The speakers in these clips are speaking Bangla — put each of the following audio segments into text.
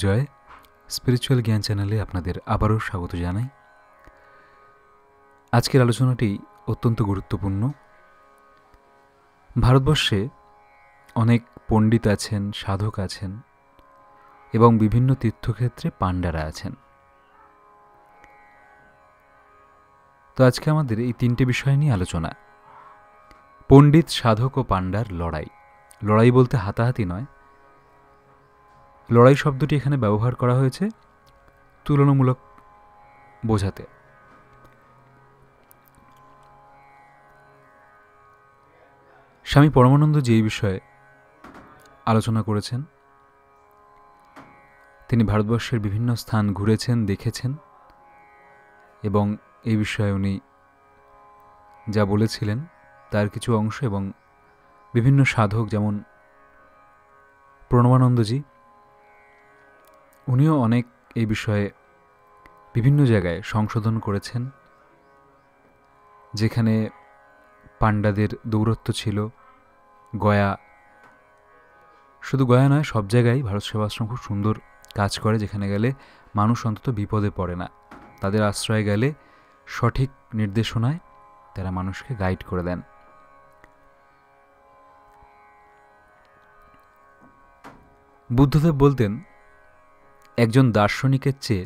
জয় স্পিরিচুয়াল জ্ঞান চ্যানেলে আপনাদের আবারও স্বাগত জানাই। আজকের আলোচনাটি অত্যন্ত গুরুত্বপূর্ণ। ভারতবর্ষে অনেক পণ্ডিত আছেন, সাধক আছেন এবং বিভিন্ন তীর্থক্ষেত্রে পাণ্ডারা আছেন। তো আজকে আমাদের এই তিনটে বিষয় নিয়ে আলোচনা। পণ্ডিত, সাধক ও পাণ্ডার লড়াই। লড়াই বলতে হাতাহাতি নয়, লড়াই শব্দটি এখানে ব্যবহার করা হয়েছে তুলনামূলক বোঝাতে। স্বামী পরমানন্দজি এই বিষয়ে আলোচনা করেছেন। তিনি ভারতবর্ষের বিভিন্ন স্থান ঘুরেছেন, দেখেছেন এবং এই বিষয়ে উনি যা বলেছিলেন তার কিছু অংশ এবং বিভিন্ন সাধক যেমন প্রণবানন্দজি, উনিও অনেক এই বিষয়ে বিভিন্ন জায়গায় সংশোধন করেছেন। যেখানে পাণ্ডাদের দৌরত্ব ছিল, গয়া, শুধু গয়া নয়, সব জায়গায় ভারত সেবাশ্রম খুব সুন্দর কাজ করে। যেখানে গেলে মানুষ অন্তত বিপদে পড়ে না, তাদের আশ্রয়ে গেলে সঠিক নির্দেশনায় তারা মানুষকে গাইড করে দেন। বুদ্ধদেব বলতেন, একজন দার্শনিকের চেয়ে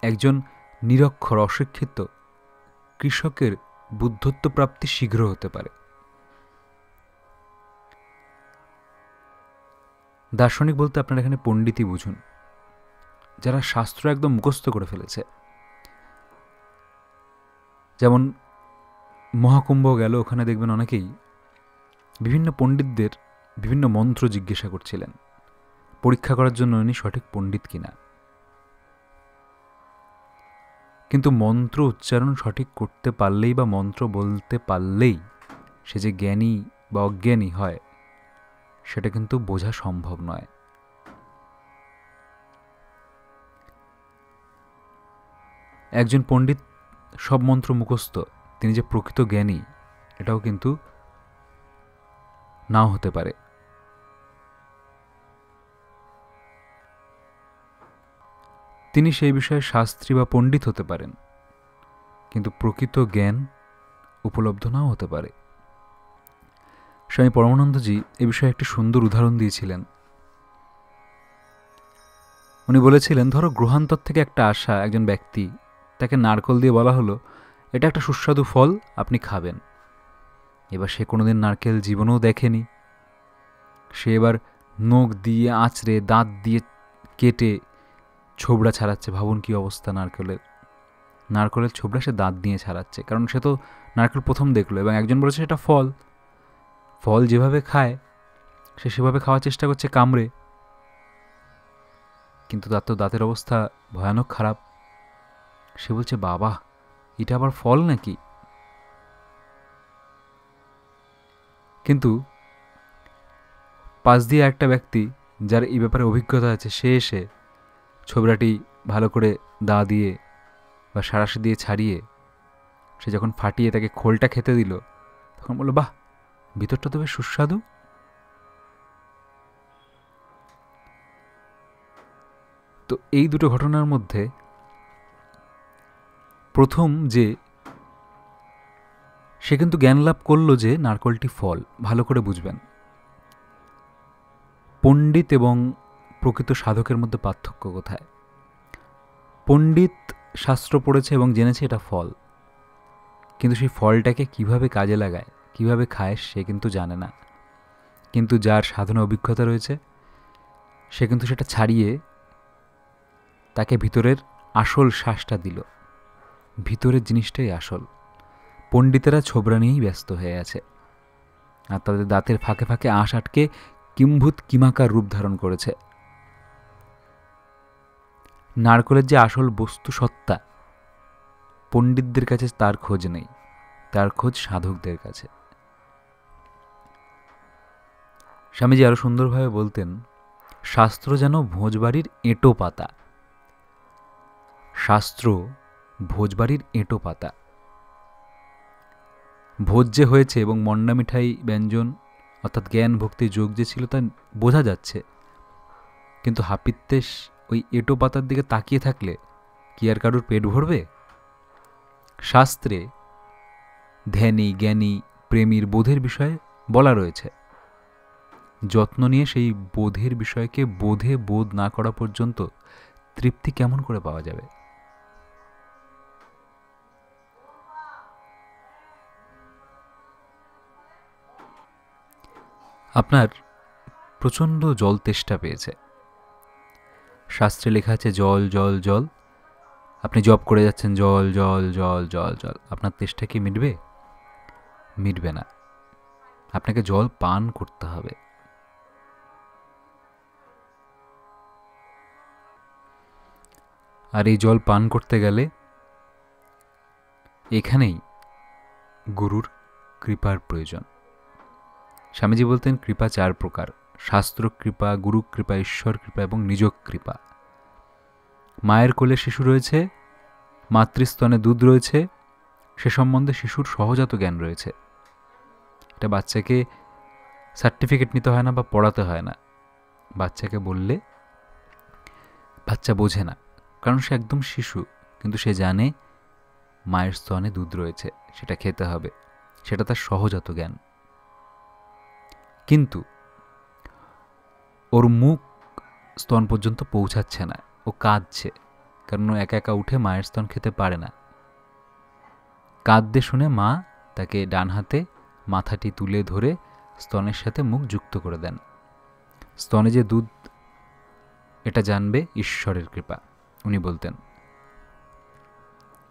একজন নিরক্ষর অশিক্ষিত কৃষকের বুদ্ধত্ব প্রাপ্তি শীঘ্র হতে পারে। দার্শনিক বলতে আপনারা এখানে পণ্ডিতই বুঝুন, যারা শাস্ত্র একদম মুখস্থ করে ফেলেছে। যেমন মহাকুম্ভ গেল, ওখানে দেখবেন অনেকেই বিভিন্ন পণ্ডিতদের বিভিন্ন মন্ত্র জিজ্ঞাসা করছিলেন পরীক্ষা করার জন্য উনি সঠিক পণ্ডিত কিনা। কিন্তু মন্ত্র উচ্চারণ সঠিক করতে পারলেই বা মন্ত্র বলতে পারলেই সে যে জ্ঞানী বা অজ্ঞানী হয় সেটা কিন্তু বোঝা সম্ভব নয়। একজন পণ্ডিত সব মন্ত্র মুখস্থ, তিনি যে প্রকৃত জ্ঞানী এটাও কিন্তু নাও হতে পারে। তিনি সেই বিষয়ে শাস্ত্রী বা পণ্ডিত হতে পারেন, কিন্তু প্রকৃত জ্ঞান উপলব্ধ নাও হতে পারে। স্বামী পরমানন্দজি এ বিষয়ে একটি সুন্দর উদাহরণ দিয়েছিলেন। উনি বলেছিলেন, ধরো গ্রহান্তর থেকে একটা আসা একজন ব্যক্তি, তাকে নারকেল দিয়ে বলা হলো এটা একটা সুস্বাদু ফল, আপনি খাবেন। এবার সে কোনোদিন নারকেল জীবনেও দেখেনি। সে এবার নখ দিয়ে আঁচড়ে, দাঁত দিয়ে কেটে ছোবড়া ছাড়াচ্ছে। ভাবুন কি অবস্থা নারকেলের ছোবড়া সে দাঁত দিয়ে ছাড়াচ্ছে, কারণ সে তো নারকেল প্রথম দেখলো এবং একজন বলেছে এটা ফল। ফল যেভাবে খায় সে সেভাবে খাওয়ার চেষ্টা করছে কামড়ে, কিন্তু তার তো দাঁতের অবস্থা ভয়ানক খারাপ। সে বলছে, বাবা এটা আবার ফল নাকি? কিন্তু পাশ দিয়ে একটা ব্যক্তি যার এই ব্যাপারে অভিজ্ঞতা আছে, সে এসে ছোবড়াটি ভালো করে দা দিয়ে বা সাঁড়াশি দিয়ে ছাড়িয়ে সে যখন ফাটিয়ে তাকে খোলটা খেতে দিল, তখন বলল, বাহ, ভিতরটা তো বেশ সুস্বাদু। তো এই দুটো ঘটনার মধ্যে প্রথম যে সে কিন্তু জ্ঞান লাভ করলো যে নারকলটি ফল, ভালো করে বুঝবেন। পণ্ডিত এবং প্রকৃত সাধকের মধ্যে পার্থক্য কোথায়? পণ্ডিত শাস্ত্র পড়েছে এবং জেনেছে এটা ফল, কিন্তু সেই ফলটাকে কিভাবে কাজে লাগায়, কিভাবে খায় সে কিন্তু জানে না। কিন্তু যার সাধনা অভিজ্ঞতা রয়েছে সে কিন্তু সেটা ছাড়িয়ে তাকে ভিতরের আসল শ্বাসটা দিল। ভিতরের জিনিসটাই আসল। পণ্ডিতেরা ছোবড়া নিয়েই ব্যস্ত হয়ে আছে, আর তাদের দাঁতের ফাঁকে ফাঁকে আঁশ আটকে কিম্ভূত কিমাকার রূপ ধারণ করেছে। নারকেলের যে আসল বস্তু সত্তা, পণ্ডিতদের কাছে তার খোঁজ নেই, তার খোঁজ সাধকদের কাছে। স্বামীজি আরো সুন্দরভাবে বলতেন, শাস্ত্র যেন ভোজবাড়ির এঁটো পাতা। শাস্ত্র ভোজবাড়ির এঁটো পাতা। ভোজ যে হয়েছে এবং মন্ডা মিঠাই ব্যঞ্জন অর্থাৎ জ্ঞান ভক্তি যোগ যে ছিল তা বোঝা যাচ্ছে, কিন্তু হাপিত্যেশ ওই এঁটো পাতার দিকে তাকিয়ে থাকলে কি আর কারুর পেট ভরবে? শাস্ত্রে ধ্যানী, জ্ঞানী, প্রেমীর বোধের বিষয়ে বলা রয়েছে। যত্ন নিয়ে সেই বোধের বিষয়কে বোধ না করা পর্যন্ত তৃপ্তি কেমন করে পাওয়া যাবে? আপনার প্রচণ্ড জল তেষ্টা পেয়েছে। শাস্ত্রে লেখা আছে জল জল জল। আপনি জপ করে যাচ্ছেন জল জল জল জল জল। আপনার তেষ্টা কি মিটবে? মিটবে না। আপনাকে জল পান করতে হবে। আর এই জল পান করতে গেলে এখানেই গুরুর কৃপার প্রয়োজন। স্বামীজি বলতেন কৃপা 4 প্রকার: শাস্ত্র কৃপা, গুরু কৃপা, ঈশ্বর কৃপা এবং নিজ কৃপা। মায়ের কোলে শিশু রয়েছে, মাতৃস্তনে দুধ রয়েছে, সে সম্বন্ধে শিশুর সহজাত জ্ঞান রয়েছে। এটা বাচ্চাকে সার্টিফিকেট নিতে হয় না বা পড়াতে হয় না। বাচ্চাকে বললে বাচ্চা বোঝে না, কারণ সে একদম শিশু, কিন্তু সে জানে মায়ের স্তনে দুধ রয়েছে, সেটা খেতে হবে, সেটা তার সহজাত জ্ঞান। কিন্তু ওর মুখ স্তন পর্যন্ত পৌঁছাচ্ছে না, ও কাঁদছে, কারণ ও একা একা উঠে মায়ের স্তন খেতে পারে না। কাঁদতে শুনে মা তাকে ডান হাতে মাথাটি তুলে ধরে স্তনের সাথে মুখ যুক্ত করে দেন। স্তনে যে দুধ, এটা জানবে ঈশ্বরের কৃপা। উনি বলতেন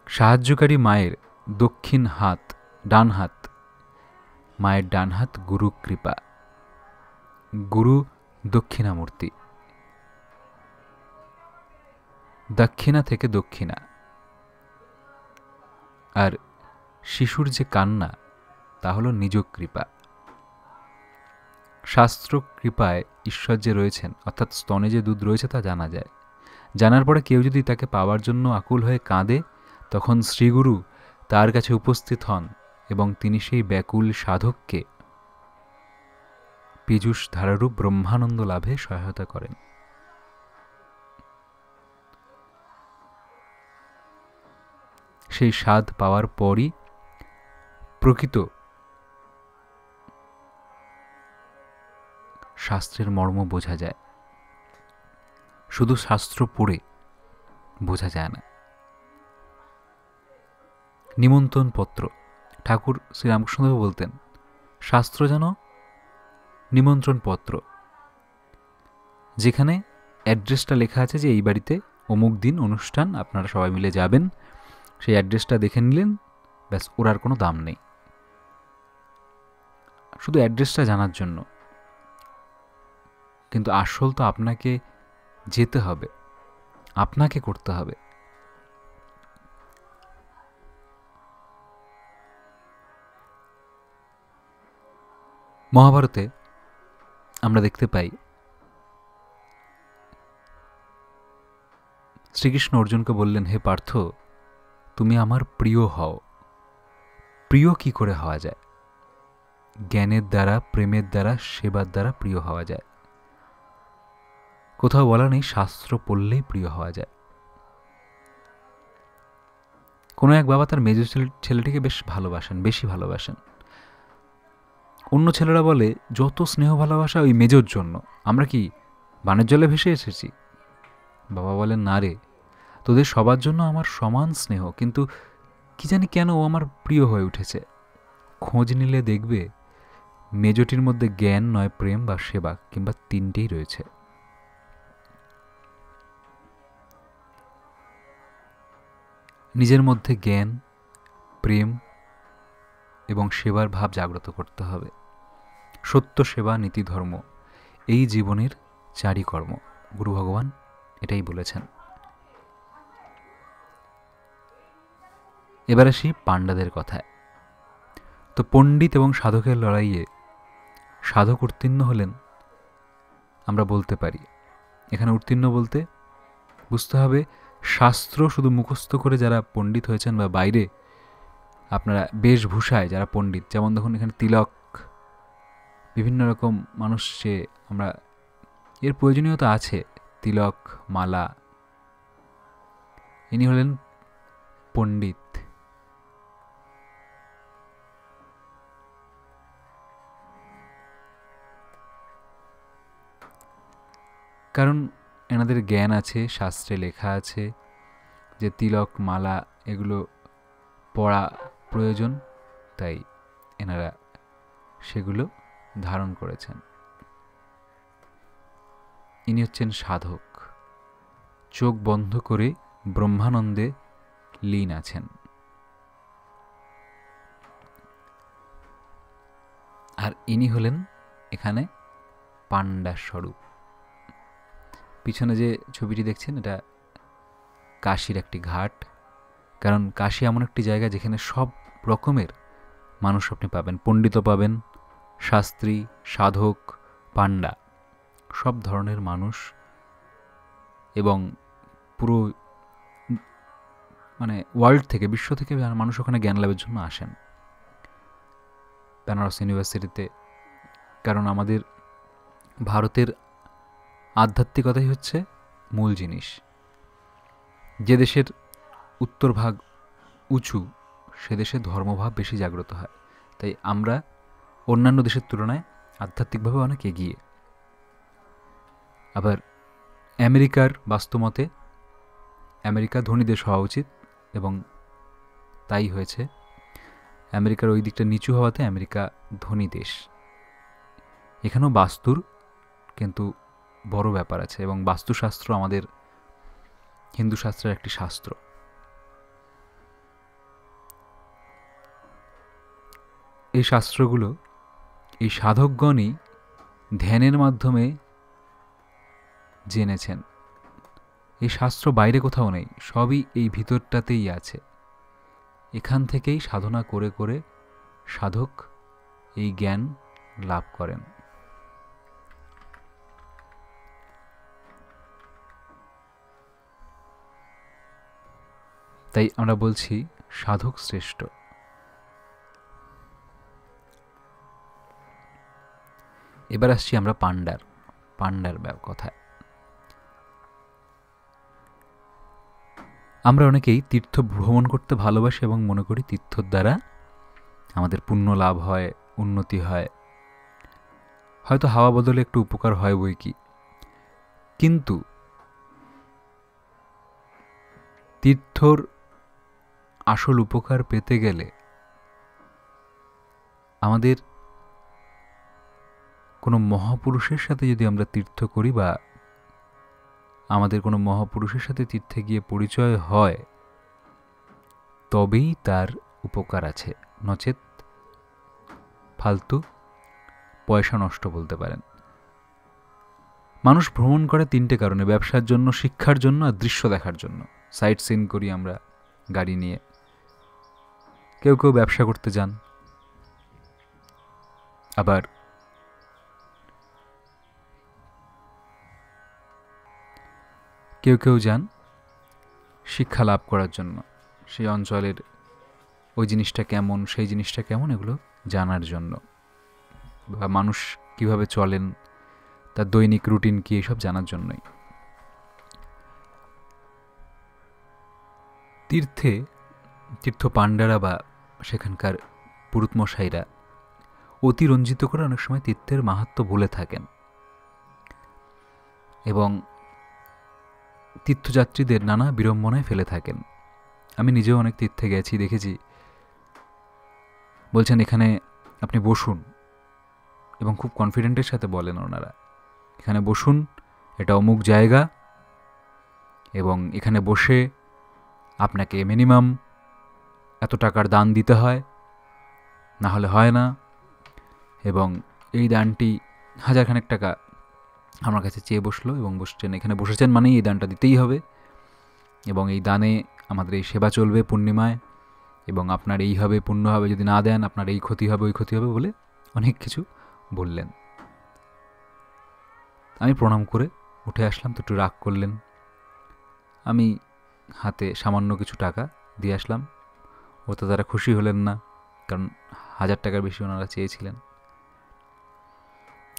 সাহায্যকারী মায়ের দক্ষিণ হাত, ডান হাত, মায়ের ডান হাত গুরু কৃপা। গুরু দক্ষিণামূর্তি, দক্ষিণা থেকে দক্ষিণা। আর শিশুর যে কান্না, তা হল নিজ কৃপা। শাস্ত্র কৃপায় ঈশ্বর যে রয়েছেন, অর্থাৎ স্তনে যে দুধ রয়েছে তা জানা যায়। জানার পরে কেউ যদি তাকে পাওয়ার জন্য আকুল হয়ে কাঁদে, তখন শ্রীগুরু তার কাছে উপস্থিত হন এবং তিনি সেই ব্যাকুল সাধককে পীযূষ ধারারূপ ব্রহ্মানন্দ লাভে সহায়তা করেন। সেই স্বাদ পাওয়ার পরই প্রকৃত শাস্ত্রের মর্ম বোঝা যায়। শুধু শাস্ত্র পড়ে বোঝা যায় না। নিমন্ত্রণ পত্র, ঠাকুর শ্রীরামকৃষ্ণদেব বলতেন শাস্ত্র যেন নিমন্ত্রণ পত্র, যেখানে অ্যাড্রেসটা লেখা আছে যে এই বাড়িতে অমুক দিন অনুষ্ঠান, আপনারা সবাই মিলে যাবেন। সেই অ্যাড্রেসটা দেখে নিলেন, ব্যাস, ওর আর কোনো দাম নেই, শুধু অ্যাড্রেসটা জানার জন্য। কিন্তু আসল তো আপনাকে যেতে হবে, আপনাকে করতে হবে। মহাভারতে আমরা দেখতে পাই শ্রীকৃষ্ণ অর্জুনকে বললেন, হে পার্থ, তুমি আমার প্রিয় হও। প্রিয় কি করে হওয়া যায়? জ্ঞানের দ্বারা, প্রেমের দ্বারা, সেবার দ্বারা প্রিয় হওয়া যায়। কোথাও বলা নেই শাস্ত্র পড়লেই প্রিয় হওয়া যায়। কোনো এক বাবা তার মেজ ছেলেটিকে বেশ ভালোবাসেন, বেশি ভালোবাসেন। অন্য ছেলেরা বলে যত স্নেহ ভালোবাসা ওই মেজর জন্য, আমরা কি বানের জলে ভেসে এসেছি? বাবা বলেন, না রে, তোদের সবার জন্য আমার সমান স্নেহ, কিন্তু কি জানি কেন ও আমার প্রিয় হয়ে উঠেছে। খোঁজ নিলে দেখবে মেজটির মধ্যে জ্ঞান নয় প্রেম বা সেবা, কিংবা তিনটেই রয়েছে। নিজের মধ্যে জ্ঞান, প্রেম এবং সেবার ভাব জাগ্রত করতে হবে। সত্য, সেবা, নীতি, ধর্ম, এই জীবনের 4ই কর্ম। গুরু ভগবান এটাই বলেছেন। এবার আসি পাণ্ডাদের কথায়। তো পণ্ডিত এবং সাধকের লড়াইয়ে সাধক উত্তীর্ণ হলেন, আমরা বলতে পারি। এখানে উত্তীর্ণ বলতে বুঝতে হবে শাস্ত্র শুধু মুখস্থ করে যারা পণ্ডিত হয়েছেন, বা বাইরে আপনারা বেশভূষায় যারা পণ্ডিত, যেমন দেখুন এখানে তিলক, বিভিন্ন রকম মানুষ, সে আমরা এর প্রয়োজনীয়তা আছে, তিলক মালা, ইনি হলেন পণ্ডিত। কারণ এনাদের জ্ঞান আছে, শাস্ত্রে লেখা আছে যে তিলক মালা এগুলো পরা প্রয়োজন, তাই এনারা সেগুলো ধারণ করেছেন। ইনি হচ্ছেন সাধক, চোখ বন্ধ করে ব্রহ্মানন্দে লীন আছেন। আর ইনি হলেন এখানে পাণ্ডা স্বরূপ। পিছনে যে ছবিটি দেখছেন এটা কাশীর একটি ঘাট। কারণ কাশী এমন একটি জায়গা যেখানে সব রকমের মানুষ আপনি পাবেন, পণ্ডিতও পাবেন, শাস্ত্রী, সাধক, পাণ্ডা, সব ধরনের মানুষ, এবং পুরো মানে ওয়ার্ল্ড থেকে, বিশ্ব থেকে মানুষ ওখানে জ্ঞান লাভের জন্য আসেন বেনারস ইউনিভার্সিটিতে। কারণ আমাদের ভারতের আধ্যাত্মিকতাই হচ্ছে মূল জিনিস। যে দেশের উত্তর ভাগ উঁচু সে দেশে ধর্মভাব বেশি জাগ্রত হয়, তাই আমরা অন্যান্য দেশের তুলনায় আধ্যাত্মিকভাবে অনেক এগিয়ে। আবার আমেরিকার বাস্তবমতে আমেরিকা ধনী দেশ হওয়া উচিত, এবং তাই হয়েছে। আমেরিকার ওই দিকটা নিচু হওয়াতে আমেরিকা ধনী দেশ। এখানেও বাস্তুর কিন্তু বড় ব্যাপার আছে, এবং বাস্তুশাস্ত্র আমাদের হিন্দু শাস্ত্রের একটি শাস্ত্র। এই শাস্ত্রগুলো এই সাধকগণই ধ্যানের মাধ্যমে জেনেছেন। এই শাস্ত্র বাইরে কোথাও নেই, সবই এই ভিতরটাতেই আছে। এখান থেকেই সাধনা করে করে সাধক এই জ্ঞান লাভ করেন। তাই আমরা বলছি সাধক শ্রেষ্ঠ। এবার আসছি আমরা পাণ্ডার কথায়। আমরা অনেকেই তীর্থ ভ্রমণ করতে ভালোবাসি এবং মনে করি তীর্থর দ্বারা আমাদের পুণ্য লাভ হয়, উন্নতি হয়, হয়তো হাওয়া বদলে একটু উপকার হয় বই কি। কিন্তু তীর্থর আসল উপকার পেতে গেলে আমাদের কোনো মহাপুরুষের সাথে যদি আমরা তীর্থ করি, বা আমাদের কোনো মহাপুরুষের সাথে তীর্থে গিয়ে পরিচয় হয়, তবেই তার উপকার আছে, নচেত ফালতু পয়সা নষ্ট বলতে পারেন। মানুষ ভ্রমণ করে তিনটে কারণে: ব্যবসার জন্য, শিক্ষার জন্য, আর দৃশ্য দেখার জন্য। সাইট সিন করি আমরা গাড়ি নিয়ে, কেউ কেউ ব্যবসা করতে যান, আবার কেউ কেউ যান শিক্ষা লাভ করার জন্য, সেই অঞ্চলের ওই জিনিসটা কেমন, সেই জিনিসটা কেমন, এগুলো জানার জন্য, বা মানুষ কিভাবে চলেন, তার দৈনিক রুটিন কি, এসব জানার জন্যই। তীর্থ পাণ্ডারা বা সেখানকার পুরুতমশাইরা অতিরঞ্জিত করে অনেক সময় তীর্থের মাহাত্ম্য বলে থাকেন, এবং তীর্থযাত্রীদের নানা বিড়ম্বনায় ফেলে থাকেন। আমি নিজেও অনেক তীর্থে গেছি, দেখেছি। বলছেন এখানে আপনি বসুন, এবং খুব কনফিডেন্টের সাথে বলেন ওনারা, এখানে বসুন, এটা অমুক জায়গা, এবং এখানে বসে আপনাকে মিনিমাম এত টাকার দান দিতে হয়, না হলে হয় না, এবং এই দানটি 1000 টাকা আমার কাছে চেয়ে বসলো, এবং বসছেন, এখানে বসেছেন মানেই এই দানটা দিতেই হবে, এবং এই দানে আমাদের এই সেবা চলবে পূর্ণিমায়, এবং আপনার এই হবে, পুণ্য হবে, যদি না দেন আপনার এই ক্ষতি হবে, ওই ক্ষতি হবে, বলে অনেক কিছু বললেন। আমি প্রণাম করে উঠে আসলাম, তো একটু রাগ করলেন। আমি হাতে সামান্য কিছু টাকা দিয়ে আসলাম, ও তো তারা খুশি হলেন না, কারণ 1000 টাকার বেশি ওনারা চেয়েছিলেন।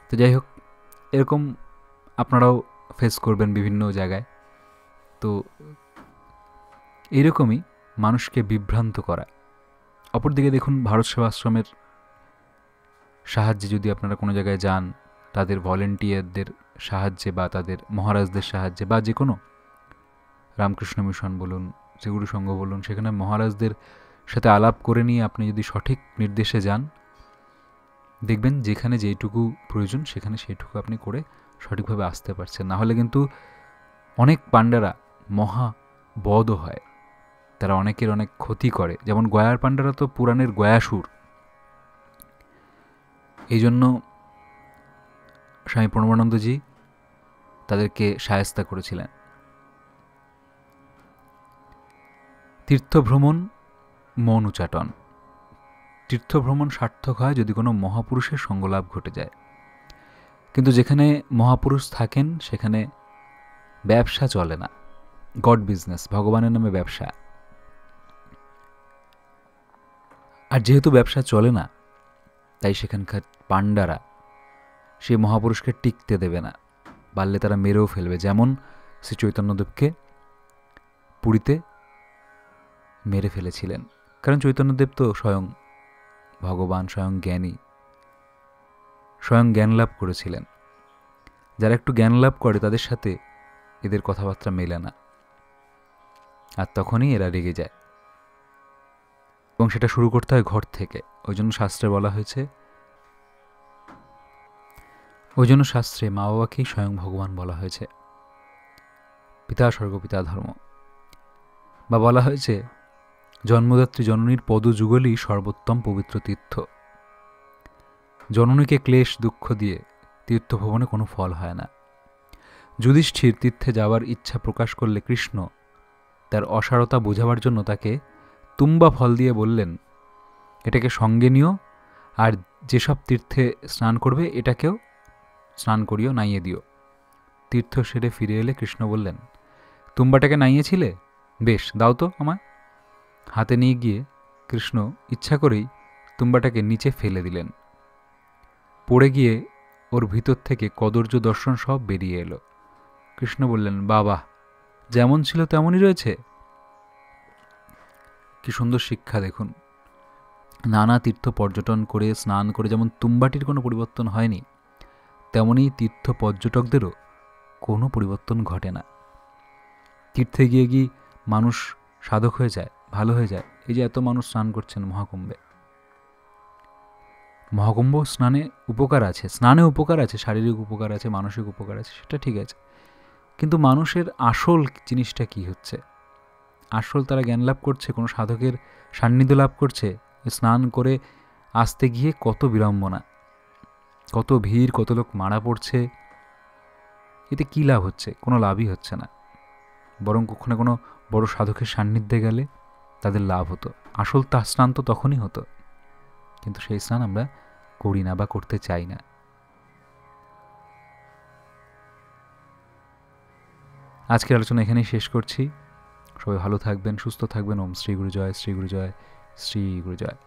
তো যাই হোক, এরকম আপনারাও ফেস করবেন বিভিন্ন জায়গায়। তো এইরকমই মানুষকে বিভ্রান্ত করা। অপরদিকে দেখুন, ভারত সেবাশ্রমের সাহায্যে যদি আপনারা কোনো জায়গায় যান, তাদের ভলেন্টিয়ারদের সাহায্যে বা তাদের মহারাজদের সাহায্যে বা যে কোনো রামকৃষ্ণ মিশন বলুন, শ্রীগুরু সংঘ বলুন, সেখানে মহারাজদের সাথে আলাপ করে নিয়ে আপনি যদি সঠিক নির্দেশে যান, দেখবেন যেখানে যেইটুকু প্রয়োজন সেখানে সেইটুকু আপনি করে সঠিকভাবে আসতে পারছেন। না হলে কিন্তু অনেক পাণ্ডারা মহা বদও হয়, তারা অনেকের অনেক ক্ষতি করে। যেমন গয়ার পাণ্ডারা তো পুরাণের গয়াসুর। এই জন্য স্বামী প্রণবানন্দজি তাদেরকে শায়েস্তা করেছিলেন। তীর্থভ্রমণ মন উচাটন। তীর্থভ্রমণ সার্থক হয় যদি কোনো মহাপুরুষের সঙ্গলাভ ঘটে যায়। কিন্তু যেখানে মহাপুরুষ থাকেন সেখানে ব্যবসা চলে না, গড বিজনেস, ভগবানের নামে ব্যবসা। আর যেহেতু ব্যবসা চলে না, তাই সেখানকার পাণ্ডারা সেই মহাপুরুষকে টিকতে দেবে না, পারলে তারা মেরেও ফেলবে। যেমন শ্রী চৈতন্যদেবকে পুরীতে মেরে ফেলেছিলেন, কারণ চৈতন্যদেব তো স্বয়ং ভগবান, স্বয়ং জ্ঞানী, স্বয়ং জ্ঞান লাভ করেছিলেন। যারা একটু জ্ঞান লাভ করে তাদের সাথে এদের কথাবার্তা মেলে না, আর তখনই এরা রেগে যায়, এবং সেটা শুরু করতে হয় ঘর থেকে। ওই জন্য শাস্ত্রে মা বাবাকেই স্বয়ং ভগবান বলা হয়েছে, পিতা স্বর্গ পিতা ধর্ম। বা বলা হয়েছে জন্মদাত্রী জননীর পদযুগলই সর্বোত্তম পবিত্র তীর্থ। জননীকে ক্লেশ দুঃখ দিয়ে তীর্থভ্রমণে কোনো ফল হয় না। যুধিষ্ঠির তীর্থে যাওয়ার ইচ্ছা প্রকাশ করলে কৃষ্ণ তার অসারতা বোঝাবার জন্য তাকে তুম্বা ফল দিয়ে বললেন, এটাকে সঙ্গে নিও, আর যেসব তীর্থে স্নান করবে এটাকেও স্নান করিও, নাইয়ে দিও। তীর্থ সেরে ফিরে এলে কৃষ্ণ বললেন, তুম্বাটাকে নাইয়েছিলে, বেশ দাও তো আমায়। হাতে নিয়ে গিয়ে কৃষ্ণ ইচ্ছা করেই তুম্বাটাকে নিচে ফেলে দিলেন। পড়ে গিয়ে ওর ভিতর থেকে কদর্য দর্শন সব বেরিয়ে এলো। কৃষ্ণ বললেন, বাবা, যেমন ছিল তেমনই রয়েছে। কি সুন্দর শিক্ষা দেখুন। নানা তীর্থ পর্যটন করে স্নান করে যেমন তুম্বাটির কোনো পরিবর্তন হয়নি, তেমনই তীর্থ পর্যটকদেরও কোনো পরিবর্তন ঘটে না। তীর্থে গিয়ে কি মানুষ সাধক হয়ে যায়, ভালো হয়ে যায়? এই যে এত মানুষ স্নান করছেন মহাকুম্ভে, মহাকুম্ভ স্নানে উপকার আছে, শারীরিক উপকার আছে, মানসিক উপকার আছে, সেটা ঠিক আছে। কিন্তু মানুষের আসল জিনিসটা কি হচ্ছে? আসল তারা জ্ঞান লাভ করছে, কোনো সাধকের সান্নিধ্য লাভ করছে। স্নান করে আসতে গিয়ে কত বিড়ম্বনা, কত ভিড়, কত লোক মারা পড়ছে। এতে কী লাভ হচ্ছে? কোনো লাভই হচ্ছে না। বরং কখনো কোনো বড় সাধকের সান্নিধ্যে গেলে তাদের লাভ হতো। আসল স্নান তো তখনই হতো, কিন্তু সেই স্নান আমরা করি না বা করতে চাই না। আজকের আলোচনা এখানেই শেষ করছি। সবাই ভালো থাকবেন, সুস্থ থাকবেন। ওম শ্রী গুরু জয়, শ্রী গুরু জয়, শ্রী গুরু জয়।